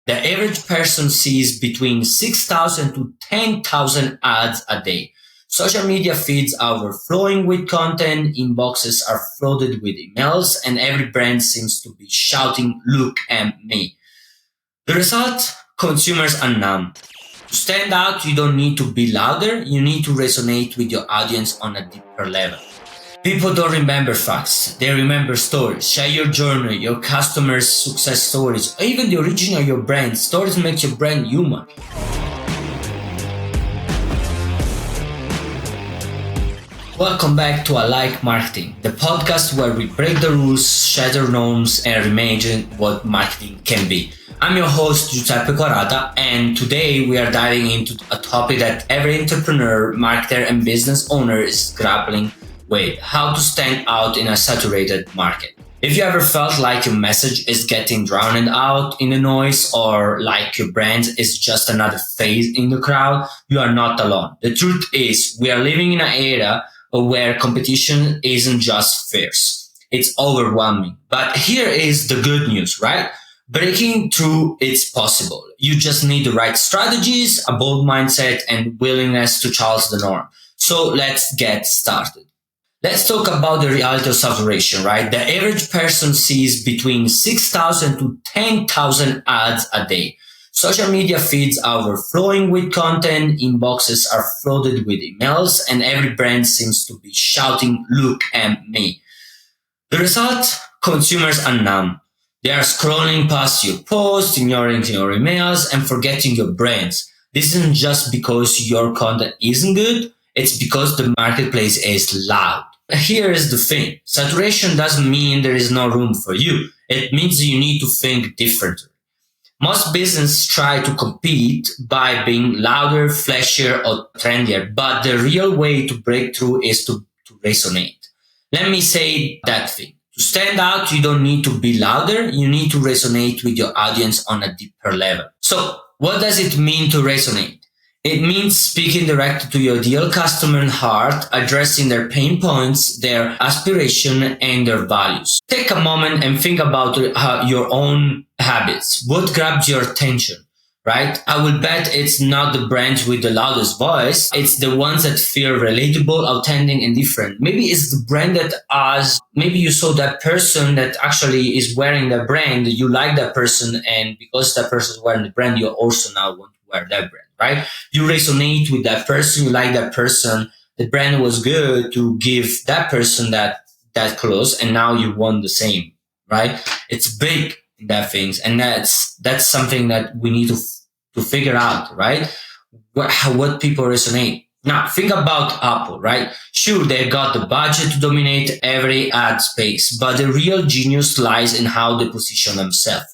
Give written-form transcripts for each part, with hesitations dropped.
The average person sees between 6,000 to 10,000 ads a day. Social media feeds are overflowing with content, inboxes are flooded with emails, and every brand seems to be shouting, "Look at me." The result? Consumers are numb. To stand out, you don't need to be louder, you need to resonate with your audience on a deeper level. People don't remember facts, they remember stories. Share your journey, your customers' success stories, or even the origin of your brand. Stories make your brand human. Welcome back to I Like Marketing, the podcast where we break the rules, shatter norms, and reimagine what marketing can be. I'm your host, Giuseppe Quarata, and today we are diving into a topic that every entrepreneur, marketer, and business owner is grappling with: how to stand out in a saturated market. If you ever felt like your message is getting drowned out in the noise, or like your brand is just another face in the crowd, you are not alone. The truth is, we are living in an era where competition isn't just fierce, it's overwhelming. But here is the good news, right? Breaking through is possible. You just need the right strategies, a bold mindset, and willingness to challenge the norm. So let's get started. Let's talk about the reality of saturation, right? The average person sees between 6,000 to 10,000 ads a day. Social media feeds are overflowing with content, inboxes are flooded with emails, and every brand seems to be shouting, "Look at me." The result? Consumers are numb. They are scrolling past your posts, ignoring your emails, and forgetting your brands. This isn't just because your content isn't good, it's because the marketplace is loud. Here is the thing. Saturation doesn't mean there is no room for you. It means you need to think differently. Most businesses try to compete by being louder, flashier, or trendier, but the real way to break through is to resonate. Let me say that thing. To stand out, you don't need to be louder, you need to resonate with your audience on a deeper level. So, what does it mean to resonate? It means speaking directly to your ideal customer heart, addressing their pain points, their aspiration, and their values. Take a moment and think about your own habits. What grabs your attention, right? I will bet it's not the brands with the loudest voice. It's the ones that feel relatable, authentic, and different. Maybe it's the brand maybe you saw that person that actually is wearing the brand, you like that person, and because that person is wearing the brand, you also now want to wear that brand, right? You resonate with that person, you like that person, the brand was good to give that person that clothes, and now you want the same, right? It's big in that things, and that's something that we need to figure out, right? What people resonate. Now, think about Apple, right? Sure, they got the budget to dominate every ad space, but the real genius lies in how they position themselves.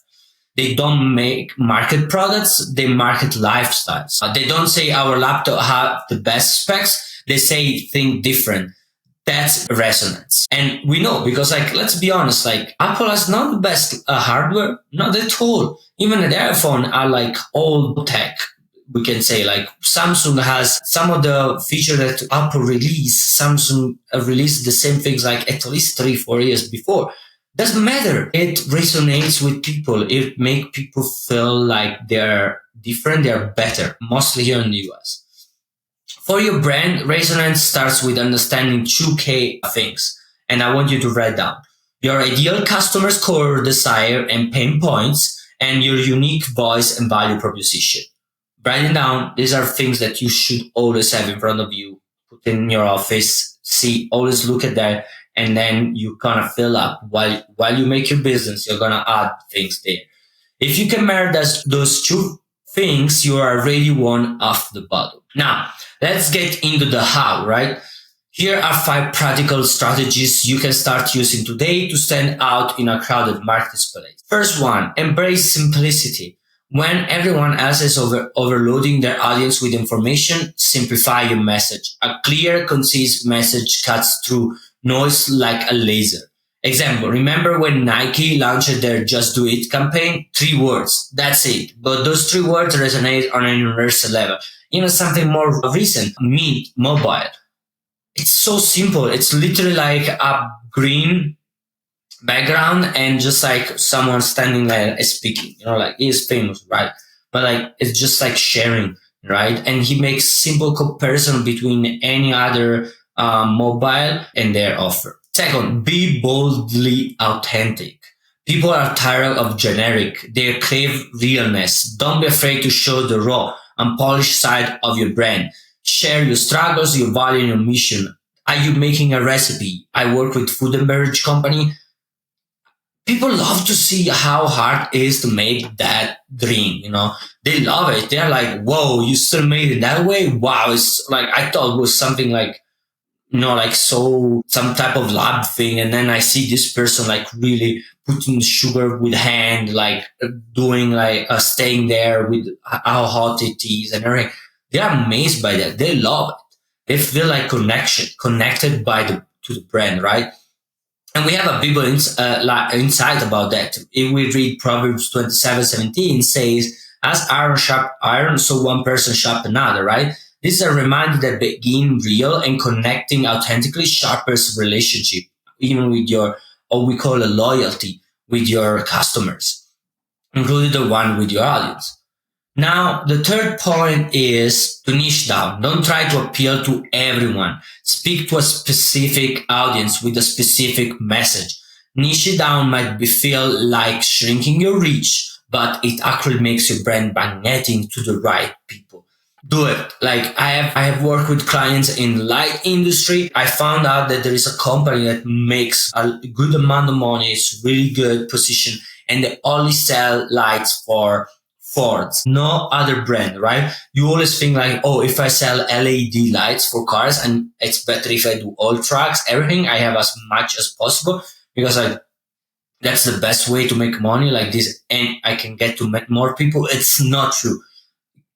They don't market products, they market lifestyles. They don't say our laptop have the best specs, they say think different. That's resonance. And we know because let's be honest, Apple has not the best hardware, not at all. Even the iPhone are old tech. We can say Samsung has some of the features that Apple released. Samsung released the same things at least 3-4 years before. Doesn't matter. It resonates with people. It makes people feel like they're different, they're better, mostly here in the US. For your brand, resonance starts with understanding 2 key things. And I want you to write down your ideal customer's core desire and pain points, and your unique voice and value proposition. Write it down. These are things that you should always have in front of you, put in your office, always look at that. And then you kind of fill up while you make your business, you're going to add things there. If you can marry those 2 things, you are already one off the bottle. Now, let's get into the how, right? Here are 5 practical strategies you can start using today to stand out in a crowded marketplace. First one, embrace simplicity. When everyone else is overloading their audience with information, simplify your message. A clear, concise message cuts through noise like a laser. Example, remember when Nike launched their Just Do It campaign? 3 words, that's it. But those 3 words resonate on a universal level. Something more recent, Mint Mobile. It's so simple. It's literally like a green background and just like someone standing there speaking, like he's famous, right? But like it's just like sharing, right? And he makes simple comparison between any other mobile and their offer. Second, be boldly authentic. People are tired of generic. They crave realness. Don't be afraid to show the raw, unpolished side of your brand. Share your struggles, your value, and your mission. Are you making a recipe? I work with food and beverage company. People love to see how hard it is to make that dream. They love it. They're like, whoa, you still made it that way? Wow. It's like, I thought it was something like, like so some type of lab thing. And then I see this person like really putting sugar with hand, like doing like staying there with how hot it is and everything. They're amazed by that. They love it. They feel like connected to the brand, right? And we have a bigger insight about that. If we read Proverbs 27:17 says, as iron sharp iron, so one person sharp another, right? This is a reminder that being real and connecting authentically sharpens relationship, even with your, or we call it loyalty, with your customers, including the one with your audience. Now, the third point is to niche down. Don't try to appeal to everyone. Speak to a specific audience with a specific message. Niche down might feel like shrinking your reach, but it actually makes your brand magnetic to the right people. Do it. Like I have worked with clients in light industry. I found out that there is a company that makes a good amount of money. It's really good position, and they only sell lights for Fords, no other brand, right? You always think like, oh, if I sell LED lights for cars, and it's better if I do all trucks, everything, I have as much as possible because that's the best way to make money like this, and I can get to meet more people. It's not true.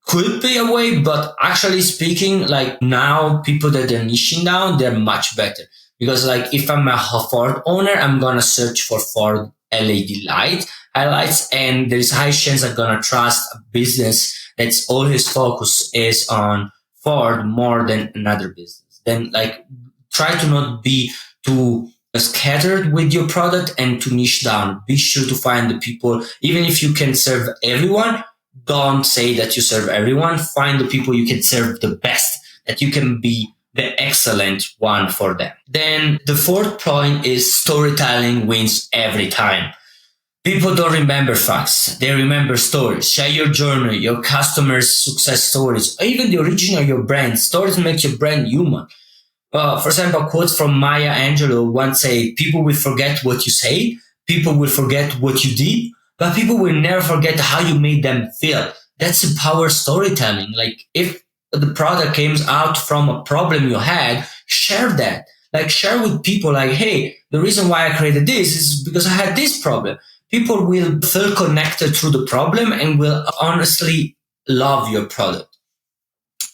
Could be a way, but actually speaking, like now people that are niching down, they're much better. Because like if I'm a Ford owner, I'm gonna search for Ford LED highlights, and there's high chance I'm gonna trust a business that's all his focus is on Ford more than another business. Then like try to not be too scattered with your product and to niche down. Be sure to find the people, even if you can serve everyone, don't say that you serve everyone. Find the people you can serve the best, that you can be the excellent one for them. Then the fourth point is storytelling wins every time. People don't remember facts. They remember stories. Share your journey, your customers' success stories, or even the origin of your brand. Stories make your brand human. For example, a quote from Maya Angelou once said, people will forget what you say, people will forget what you did, but people will never forget how you made them feel. That's the power of storytelling. Like if the product came out from a problem you had, share that. Like share with people like, hey, the reason why I created this is because I had this problem. People will feel connected through the problem and will honestly love your product.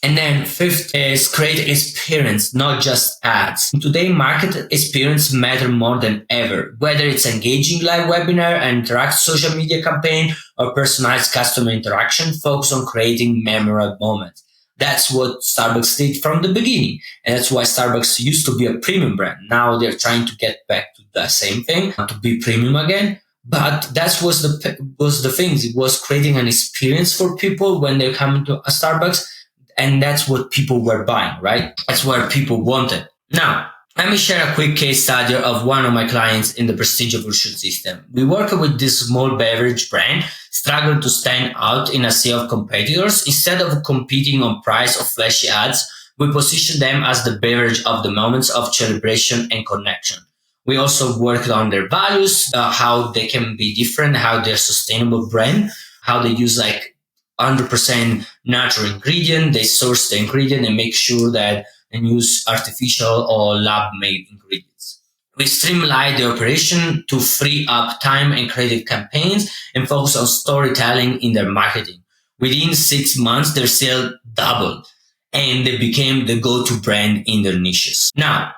And then fifth is create experience, not just ads. Today, market experience matter more than ever. Whether it's engaging live webinar, an interactive social media campaign, or personalized customer interaction, focus on creating memorable moments. That's what Starbucks did from the beginning. And that's why Starbucks used to be a premium brand. Now they're trying to get back to the same thing, to be premium again. But that was the thing. It was creating an experience for people when they come into a Starbucks. And that's what people were buying, right? That's what people wanted. Now, let me share a quick case study of one of my clients in the Prestige Evolution system. We work with this small beverage brand, struggling to stand out in a sea of competitors. Instead of competing on price or flashy ads, we position them as the beverage of the moments of celebration and connection. We also worked on their values, how they can be different, how they're sustainable brand, how they use like 100% natural ingredient. They source the ingredient and make sure that they use artificial or lab-made ingredients. We streamline the operation to free up time and creative campaigns and focus on storytelling in their marketing. Within 6 months, their sales doubled and they became the go-to brand in their niches. Now,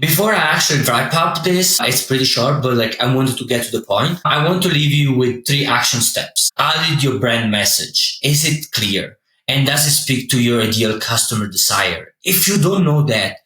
before I actually wrap up this, it's pretty short, but like I wanted to get to the point. I want to leave you with 3 action steps. Audit your brand message. Is it clear? And does it speak to your ideal customer desire? If you don't know that,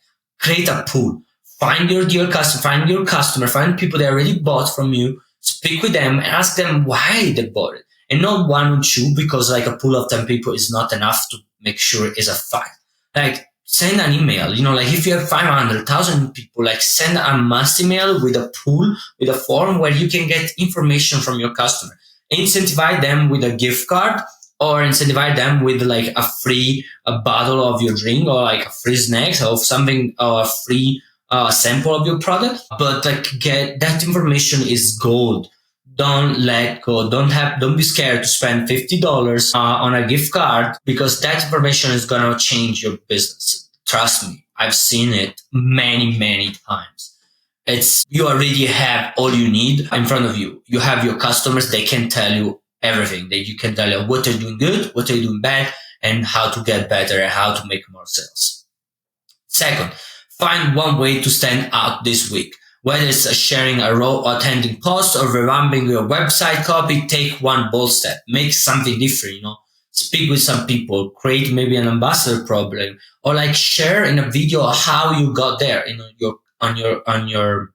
create a pool. Find your dear customer, find people that already bought from you, speak with them and ask them why they bought it. And not one or two, because like a pool of 10 people is not enough to make sure it's a fact. Like send an email, like if you have 500,000 people, like send a mass email with a pool, with a form where you can get information from your customer. Incentivize them with a gift card, or incentivize them with like a bottle of your drink, or like a free snacks or something, or a free sample of your product. But like get that information is gold. Don't let go. Don't be scared to spend $50 on a gift card, because that information is gonna change your business. Trust me, I've seen it many times. It's you already have all you need in front of you. You have your customers; they can tell you everything. That you can tell you what they're doing good, what they're doing bad, and how to get better and how to make more sales. Second, find one way to stand out this week. Whether it's sharing a raw, authentic post or revamping your website copy, take one bold step. Make something different, Speak with some people, create maybe an ambassador program, or like share in a video how you got there, on your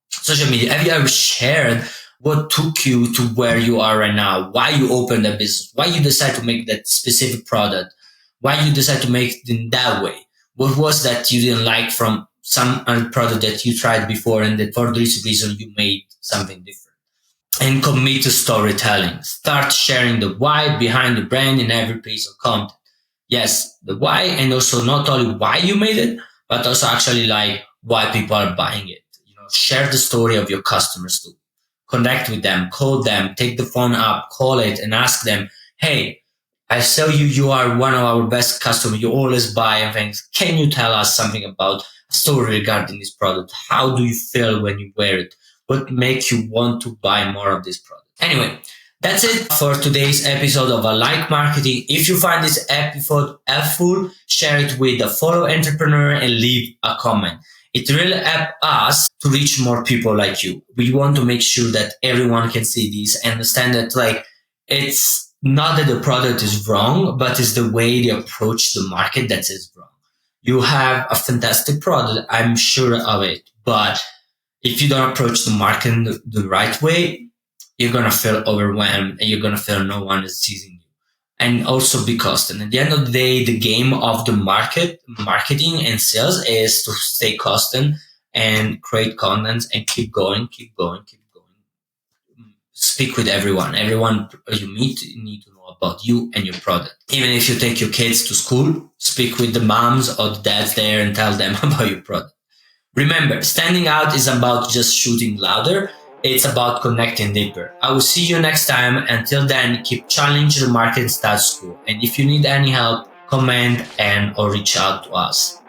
social media. Have you ever shared what took you to where you are right now? Why you opened a business? Why you decide to make that specific product? Why you decide to make it in that way? What was that you didn't like from some other product that you tried before, and that for this reason you made something different? And commit to storytelling. Start sharing the why behind the brand in every piece of content. Yes, the why, and also not only why you made it, but also actually like why people are buying it. Share the story of your customers too. Connect with them, call them, take the phone up, call it, and ask them, hey, I saw you are one of our best customers. You always buy things. Can you tell us something about a story regarding this product? How do you feel when you wear it? What makes you want to buy more of this product? Anyway, that's it for today's episode of A Like Marketing. If you find this episode helpful, share it with a fellow entrepreneur and leave a comment. It really helps us to reach more people like you. We want to make sure that everyone can see this and understand that like it's not that the product is wrong, but it's the way they approach the market that is wrong. You have a fantastic product, I'm sure of it, but if you don't approach the market the right way, you're going to feel overwhelmed and you're going to feel no one is seizing you. And also be constant. At the end of the day, the game of the marketing and sales is to stay constant and create content and keep going. Speak with everyone. Everyone you meet need to know about you and your product. Even if you take your kids to school, speak with the moms or the dads there and tell them about your product. Remember, standing out is about just shooting louder. It's about connecting deeper. I will see you next time. Until then, keep challenging the market status quo. And if you need any help, comment or reach out to us.